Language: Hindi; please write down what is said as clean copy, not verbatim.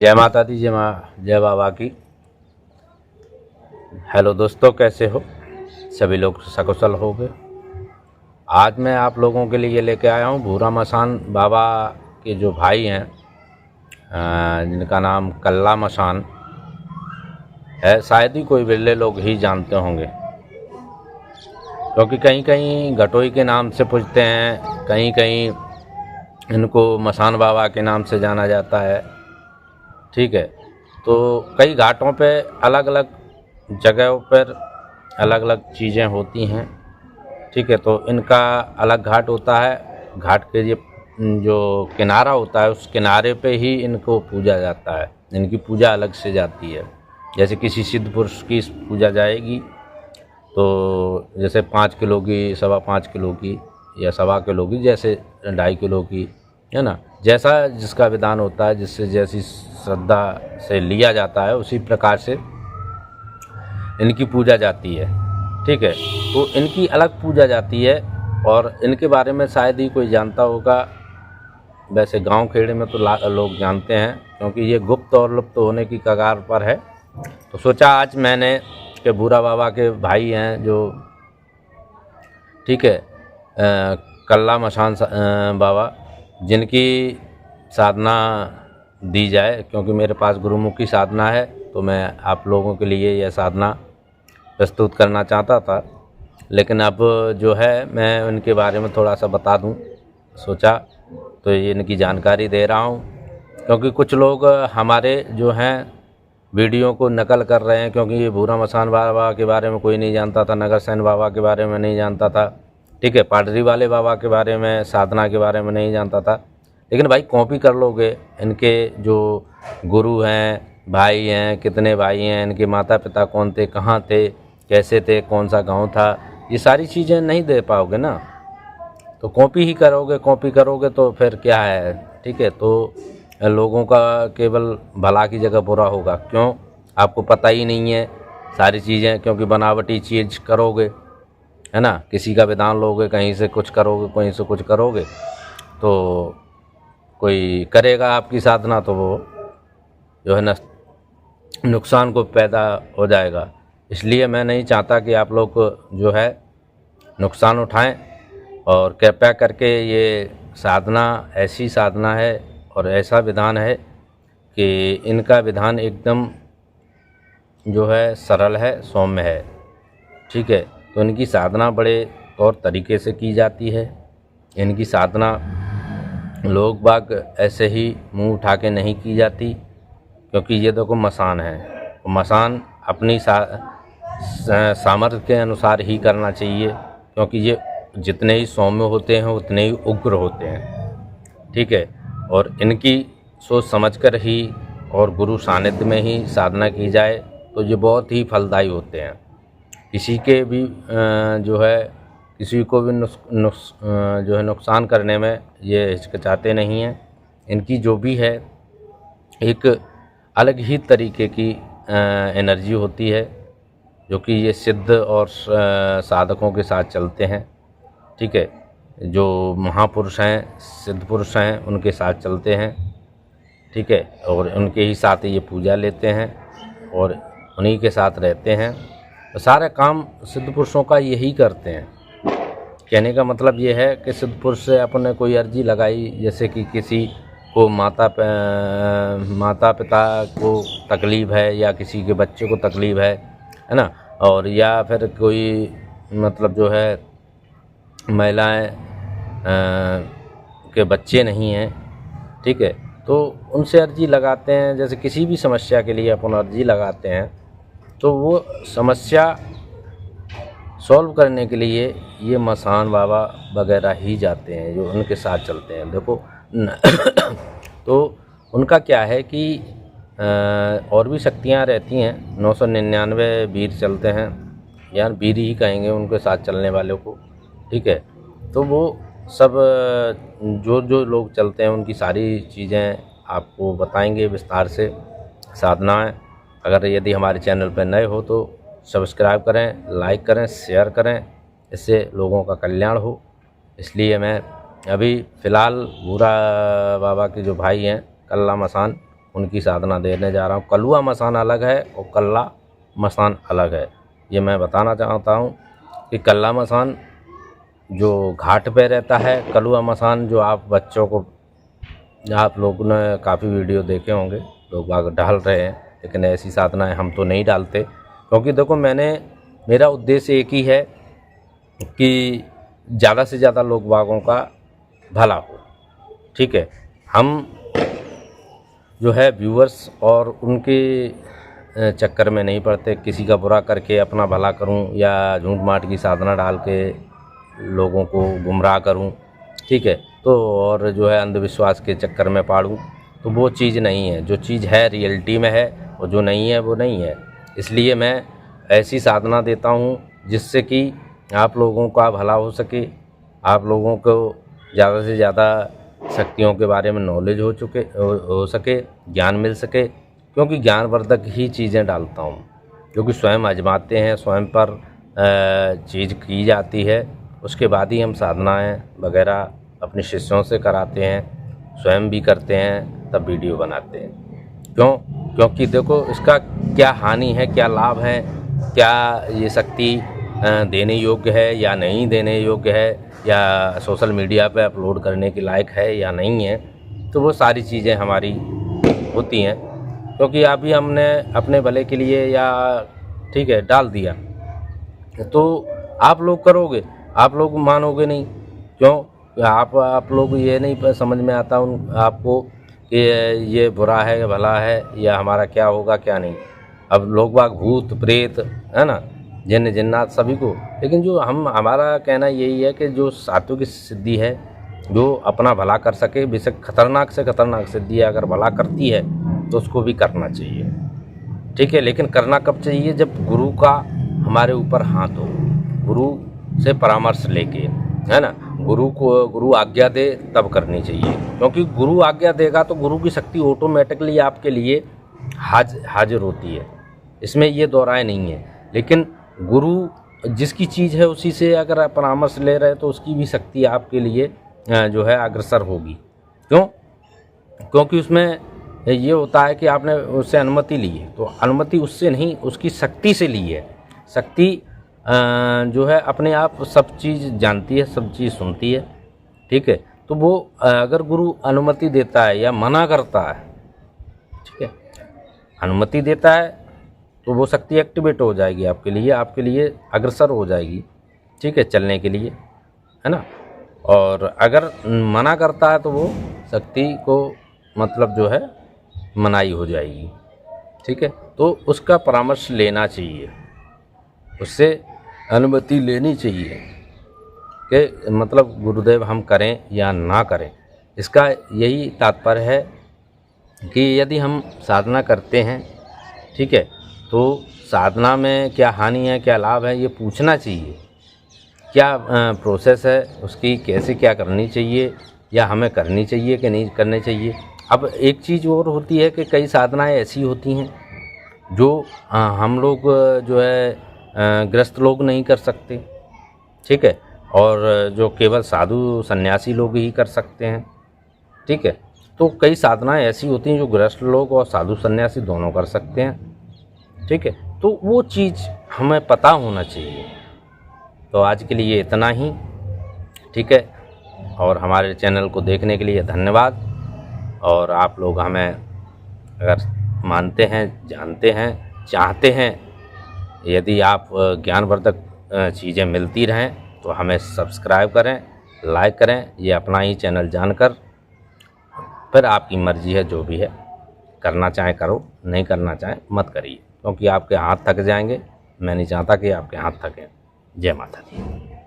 जय माता दी, जय बाबा की। हेलो दोस्तों, कैसे हो? सभी लोग सकुशल हो गए। आज मैं आप लोगों के लिए लेके आया हूँ भूरा मसान बाबा के जो भाई हैं, जिनका नाम कल्ला मसान है। शायद ही कोई बिरले लोग ही जानते होंगे, क्योंकि कहीं कहीं घटोई के नाम से पूजते हैं, कहीं कहीं इनको मसान बाबा के नाम से जाना जाता है। ठीक है, तो कई घाटों पे अलग अलग जगहों पर अलग अलग चीज़ें होती हैं। ठीक है, तो इनका अलग घाट होता है। घाट के ये जो किनारा होता है, उस किनारे पे ही इनको पूजा जाता है। इनकी पूजा अलग से जाती है। जैसे किसी सिद्ध पुरुष की पूजा जाएगी तो जैसे 5 किलो की, 5.25 किलो की या 1.25 किलो की, जैसे 2.5 किलो की, है ना। जैसा जिसका विधान होता है, जिससे जैसी श्रद्धा से लिया जाता है, उसी प्रकार से इनकी पूजा जाती है। ठीक है, तो इनकी अलग पूजा जाती है और इनके बारे में शायद ही कोई जानता होगा। वैसे गांव खेड़े में तो लोग जानते हैं, क्योंकि ये गुप्त और लुप्त होने की कगार पर है। तो सोचा आज मैंने कि भूरा बाबा के भाई हैं जो, ठीक है, कल्ला मसान बाबा, जिनकी साधना दी जाए, क्योंकि मेरे पास गुरुमुखी साधना है, तो मैं आप लोगों के लिए यह साधना प्रस्तुत करना चाहता था। लेकिन अब जो है मैं उनके बारे में थोड़ा सा बता दूं, सोचा तो ये इनकी जानकारी दे रहा हूं। क्योंकि कुछ लोग हमारे जो हैं वीडियो को नकल कर रहे हैं, क्योंकि ये भूरा मसान बाबा के बारे में कोई नहीं जानता था, नगर सेन बाबा के बारे में नहीं जानता था, ठीक है, पाडरी वाले बाबा के बारे में, साधना के बारे में नहीं जानता था। लेकिन भाई कॉपी कर लोगे, इनके जो गुरु हैं, भाई हैं, कितने भाई हैं, इनके माता पिता कौन थे, कहाँ थे, कैसे थे, कौन सा गांव था, ये सारी चीज़ें नहीं दे पाओगे ना। तो कॉपी ही करोगे, कॉपी करोगे तो फिर क्या है। ठीक है, तो लोगों का केवल भला की जगह बुरा होगा। क्यों? आपको पता ही नहीं है सारी चीज़ें, क्योंकि बनावटी चीज़ करोगे, है ना। किसी का विधान लोगे, कहीं से कुछ करोगे, कहीं से कुछ करोगे, तो कोई करेगा आपकी साधना तो वो जो है ना नुकसान को पैदा हो जाएगा। इसलिए मैं नहीं चाहता कि आप लोग जो है नुकसान उठाएं। और कृपया करके ये साधना ऐसी साधना है और ऐसा विधान है कि इनका विधान एकदम जो है सरल है, सौम्य है। ठीक है, तो इनकी साधना बड़े तौर तरीके से की जाती है। इनकी साधना लोग बाग ऐसे ही मुंह उठा के नहीं की जाती, क्योंकि ये देखो मसान है। मसान अपनी सामर्थ्य के अनुसार ही करना चाहिए, क्योंकि ये जितने ही सौम्य होते हैं उतने ही उग्र होते हैं। ठीक है, और इनकी सोच समझकर ही और गुरु सानिध्य में ही साधना की जाए तो ये बहुत ही फलदायी होते हैं। किसी के भी जो है किसी को भी जो है नुकसान करने में ये हिचकिचाते नहीं हैं। इनकी जो भी है एक अलग ही तरीके की एनर्जी होती है, जो कि ये सिद्ध और साधकों के साथ चलते हैं। ठीक है, जो महापुरुष हैं, सिद्ध पुरुष हैं, उनके साथ चलते हैं। ठीक है, और उनके ही साथ ये पूजा लेते हैं और उन्हीं के साथ रहते हैं। तो सारा काम सिद्ध पुरुषों का यही करते हैं। कहने का मतलब ये है कि सिद्ध पुरुष से अपने कोई अर्जी लगाई, जैसे कि किसी को माता पिता को तकलीफ़ है या किसी के बच्चे को तकलीफ़ है ना, और या फिर कोई मतलब जो है महिलाएं के बच्चे नहीं हैं। ठीक है, तो उनसे अर्जी लगाते हैं। जैसे किसी भी समस्या के लिए अपन अर्जी लगाते हैं, तो वो समस्या सॉल्व करने के लिए ये मसान बाबा वगैरह ही जाते हैं, जो उनके साथ चलते हैं। देखो तो उनका क्या है कि और भी शक्तियाँ रहती हैं। 999 वीर चलते हैं, यार वीर ही कहेंगे उनके साथ चलने वालों को। ठीक है, तो वो सब जो जो लोग चलते हैं उनकी सारी चीज़ें आपको बताएंगे विस्तार से, साधनाएँ। अगर यदि हमारे चैनल पर नए हो तो सब्सक्राइब करें, लाइक करें, शेयर करें, इससे लोगों का कल्याण हो। इसलिए मैं अभी फ़िलहाल भूरा बाबा के जो भाई हैं कल्ला मसान, उनकी साधना देने जा रहा हूँ। कलुआ मसान अलग है और कल्ला मसान अलग है। ये मैं बताना चाहता हूँ कि कल्ला मसान जो घाट पे रहता है, कलुआ मसान जो आप बच्चों को, आप लोगों ने काफ़ी वीडियो देखे होंगे, लोग बाग डाल रहे हैं, लेकिन ऐसी साधनाएं हम तो नहीं डालते। क्योंकि देखो मेरा उद्देश्य एक ही है कि ज़्यादा से ज़्यादा लोग बागों का भला हो। ठीक है, हम जो है व्यूअर्स और उनके चक्कर में नहीं पड़ते, किसी का बुरा करके अपना भला करूं या झूठ माट की साधना डाल के लोगों को गुमराह करूं। ठीक है, तो और जो है अंधविश्वास के चक्कर में पाड़ूं, तो वो चीज़ नहीं है। जो चीज़ है रियलिटी में है और जो नहीं है वो नहीं है। इसलिए मैं ऐसी साधना देता हूं जिससे कि आप लोगों का भला हो सके, आप लोगों को ज़्यादा से ज़्यादा शक्तियों के बारे में नॉलेज हो सके, ज्ञान मिल सके। क्योंकि ज्ञानवर्धक ही चीज़ें डालता हूँ, क्योंकि स्वयं आजमाते हैं, स्वयं पर चीज़ की जाती है, उसके बाद ही हम साधनाएं वगैरह अपने शिष्यों से कराते हैं, स्वयं भी करते हैं, तब वीडियो बनाते हैं। क्योंकि देखो इसका क्या हानि है, क्या लाभ है, क्या ये शक्ति देने योग्य है या नहीं देने योग्य है, या सोशल मीडिया पे अपलोड करने के लायक है या नहीं है, तो वो सारी चीज़ें हमारी होती हैं। क्योंकि अभी हमने अपने भले के लिए या ठीक है डाल दिया, तो आप लोग करोगे, आप लोग मानोगे नहीं। क्यों? आप लोग ये नहीं समझ में आता आपको कि ये बुरा है भला है या हमारा क्या होगा क्या नहीं। अब लोग बाग भूत प्रेत है ना, जिन्न जिन्नात सभी को, लेकिन जो हमारा कहना यही है कि जो सात्विक सिद्धि है, जो अपना भला कर सके, बेशक खतरनाक से खतरनाक सिद्धि है, अगर भला करती है तो उसको भी करना चाहिए। ठीक है, लेकिन करना कब चाहिए? जब गुरु का हमारे ऊपर हाथ हो, गुरु से परामर्श लेके, है ना, गुरु आज्ञा दे तब करनी चाहिए। क्योंकि गुरु आज्ञा देगा तो गुरु की शक्ति ऑटोमेटिकली आपके लिए हाजिर होती है, इसमें ये दो राय नहीं है। लेकिन गुरु जिसकी चीज़ है उसी से अगर आप परामर्श ले रहे तो उसकी भी शक्ति आपके लिए जो है अग्रसर होगी। क्यों? क्योंकि उसमें ये होता है कि आपने उससे अनुमति ली है, तो अनुमति उससे नहीं, उसकी शक्ति से ली है। शक्ति जो है अपने आप सब चीज़ जानती है, सब चीज़ सुनती है। ठीक है, तो वो अगर गुरु अनुमति देता है या मना करता है, ठीक है, अनुमति देता है तो वो शक्ति एक्टिवेट हो जाएगी आपके लिए अग्रसर हो जाएगी। ठीक है, चलने के लिए, है ना। और अगर मना करता है तो वो शक्ति को मतलब जो है मनाही हो जाएगी। ठीक है, तो उसका परामर्श लेना चाहिए, उससे अनुमति लेनी चाहिए कि मतलब गुरुदेव हम करें या ना करें। इसका यही तात्पर्य है कि यदि हम साधना करते हैं, ठीक है, तो साधना में क्या हानि है, क्या लाभ है, ये पूछना चाहिए। क्या प्रोसेस है उसकी, कैसे क्या करनी चाहिए, या हमें करनी चाहिए कि नहीं करनी चाहिए। अब एक चीज़ और होती है कि कई साधनाएं ऐसी होती हैं जो हम लोग जो है गृहस्थ लोग नहीं कर सकते। ठीक है, और जो केवल साधु सन्यासी लोग ही कर सकते हैं। ठीक है, तो कई साधनाएं ऐसी होती हैं जो गृहस्थ लोग और साधु सन्यासी दोनों कर सकते हैं। ठीक है, तो वो चीज़ हमें पता होना चाहिए। तो आज के लिए इतना ही। ठीक है, और हमारे चैनल को देखने के लिए धन्यवाद। और आप लोग हमें अगर मानते हैं, जानते हैं, चाहते हैं, यदि आप ज्ञानवर्धक चीज़ें मिलती रहें तो हमें सब्सक्राइब करें, लाइक करें। ये अपना ही चैनल जानकर, फिर आपकी मर्ज़ी है, जो भी है करना चाहें करो, नहीं करना चाहें मत करिए, क्योंकि आपके हाथ थक जाएंगे। मैं नहीं चाहता कि आपके हाथ थकें। जय माता दी।